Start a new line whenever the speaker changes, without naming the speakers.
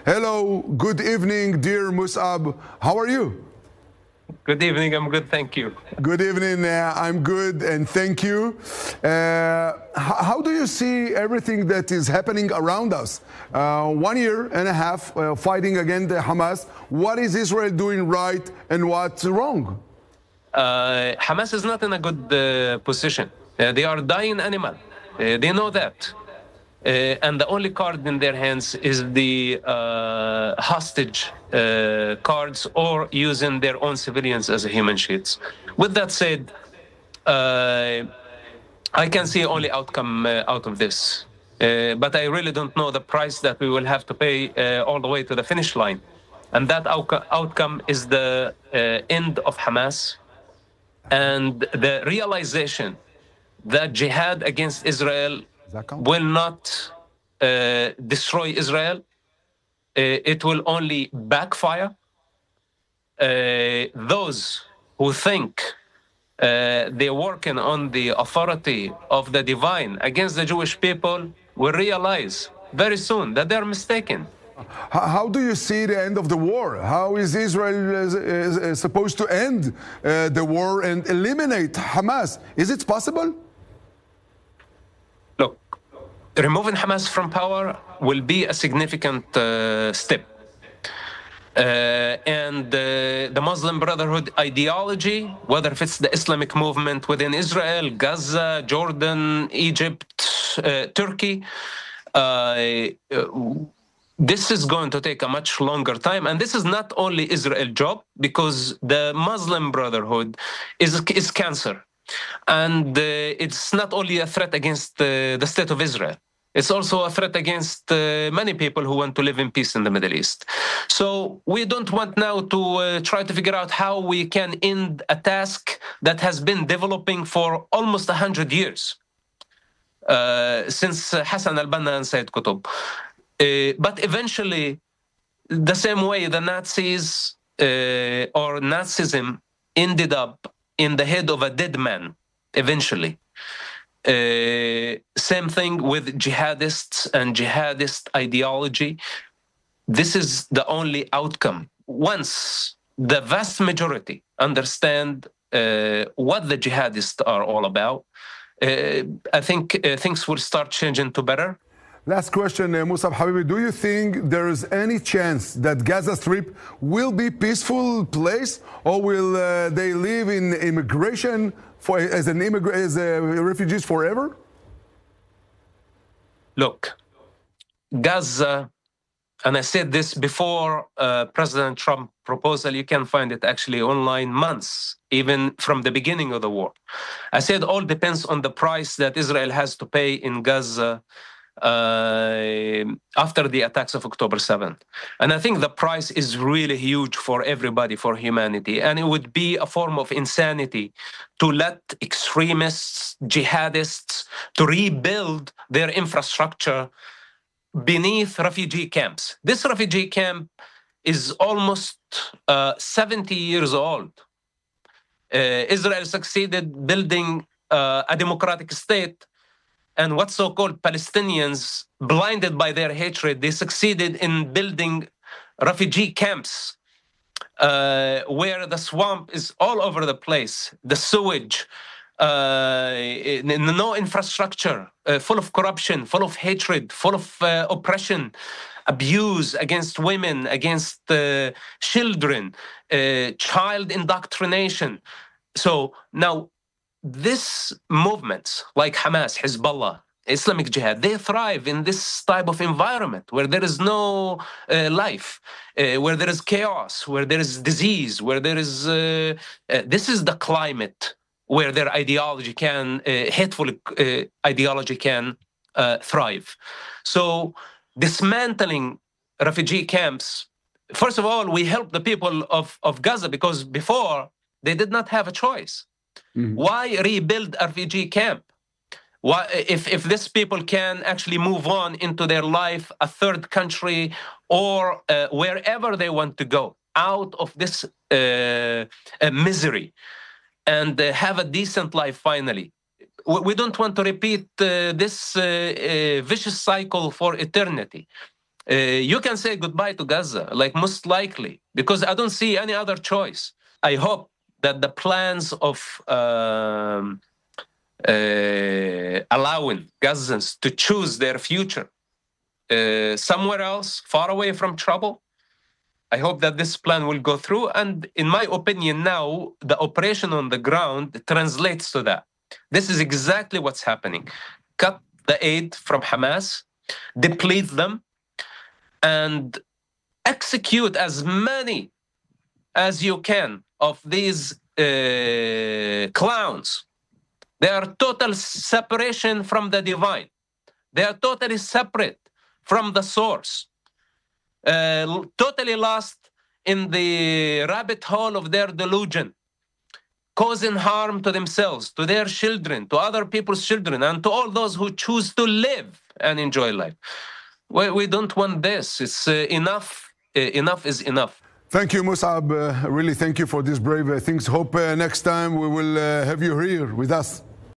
Hello, good evening, dear Mus'ab. How are you?
Good evening, I'm good, thank you.
Good evening, I'm good, and thank you. How do you see everything that is happening around us? 1 year and a half fighting against the Hamas. What is Israel doing right and what's wrong?
Hamas is not in a good position. They are dying animal. They know that. And the only card in their hands is the hostage cards or using their own civilians as human shields. With that said, I can see only outcome out of this. But I really don't know the price that we will have to pay all the way to the finish line. And that outcome is the end of Hamas and the realization that jihad against Israel will not destroy Israel. It will only backfire. Those who think they're working on the authority of the divine against the Jewish people will realize very soon that they're mistaken.
How do you see the end of the war? How is Israel supposed to end the war and eliminate Hamas? Is it possible?
Look, removing Hamas from power will be a significant step. And the Muslim Brotherhood ideology, whether if it's the Islamic movement within Israel, Gaza, Jordan, Egypt, Turkey, this is going to take a much longer time. And this is not only Israel's job, because the Muslim Brotherhood is cancer. And it's not only a threat against the state of Israel. It's also a threat against many people who want to live in peace in the Middle East. So we don't want now to try to figure out how we can end a task that has been developing for almost 100 years, since Hassan al-Banna and Sayyid Qutb. But eventually, the same way the Nazis or Nazism ended up in the head of a dead man, eventually. Same thing with jihadists and jihadist ideology. This is the only outcome. Once the vast majority understand what the jihadists are all about, I think things will start changing to better.
Last question, Musab Habibi. Do you think there is any chance that Gaza Strip will be peaceful place, or will they live in immigration as refugees forever?
Look, Gaza, and I said this before President Trump's proposal, you can find it actually online months, even from the beginning of the war. I said all depends on the price that Israel has to pay in Gaza after the attacks of October 7th. And I think the price is really huge for everybody, for humanity. And it would be a form of insanity to let extremists, jihadists, to rebuild their infrastructure beneath refugee camps. This refugee camp is almost 70 years old. Israel succeeded building a democratic state, and what so-called Palestinians, blinded by their hatred, they succeeded in building refugee camps where the swamp is all over the place, the sewage, no infrastructure, full of corruption, full of hatred, full of oppression, abuse against women, against children, child indoctrination. So now, this movements like Hamas, Hezbollah, Islamic Jihad, they thrive in this type of environment where there is no life, where there is chaos, where there is disease, where there is... this is the climate where their ideology can, hateful ideology can thrive. So dismantling refugee camps, first of all, we help the people of Gaza because before they did not have a choice. Mm-hmm. Why rebuild a refugee camp? Why, if these people can actually move on into their life, a third country, or wherever they want to go, out of this misery, and have a decent life finally. We don't want to repeat this vicious cycle for eternity. you can say goodbye to Gaza, like most likely, because I don't see any other choice. I hope that the plans of allowing Gazans to choose their future somewhere else, far away from trouble, I hope that this plan will go through. And in my opinion now, the operation on the ground translates to that. This is exactly what's happening. Cut the aid from Hamas, deplete them, and execute as many as you can of these clowns. They are total separation from the divine. They are totally separate from the source. Totally lost in the rabbit hole of their delusion, causing harm to themselves, to their children, to other people's children, and to all those who choose to live and enjoy life. We don't want this. It's enough. Enough is enough.
Thank you, Mus'ab. Really, thank you for these brave things. Hope next time we will have you here with us.